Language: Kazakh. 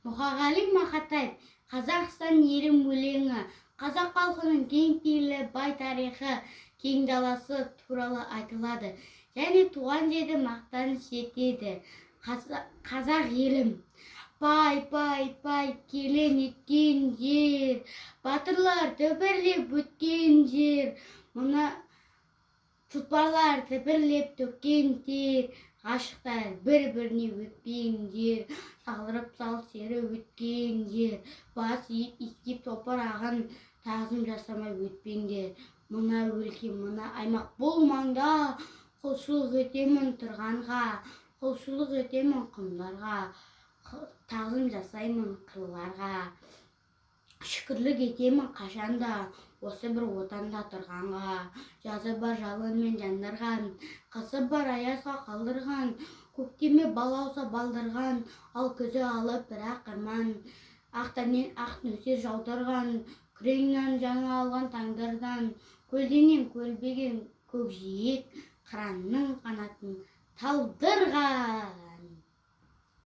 Мұқағали Мақатаев, Қазақстан елім өлеңі, қазақ халқының кең пейілі, бай тарихы, кең даласы туралы айтылады. Және туған жерді мақтаныш етеді. Қазақ елім, пай, келен еткен жер, батырлар бірлеп өткен жер, мұна тұлпарлар бірлеп төккен тер, ғашықтар бір-біріне өтпеген жер, салдырып сал сері өткен жер, бас иіп иіскеп топырағын тағзым жасамай өтпеңдер. Мына өлке, мына аймақ бұл маңда, құлшылық етемін тұрғанға, құлшылық етемін құмдарға, тағзым жасаймын қырларға. Шүкірлік етемін қашанда, осы бір отанда тұрғанға. Жазы бар жалынмен жандырған, қысы бар аязға қалдырған, көктеме балауса балдырған, ал күзі алып бірақ арман. Ақтармен ақ нөсер жаудырған, күреңнен жаңа алған таңдардан, көлденең көлбеген көкжиек, қыранның қанатын талдырған.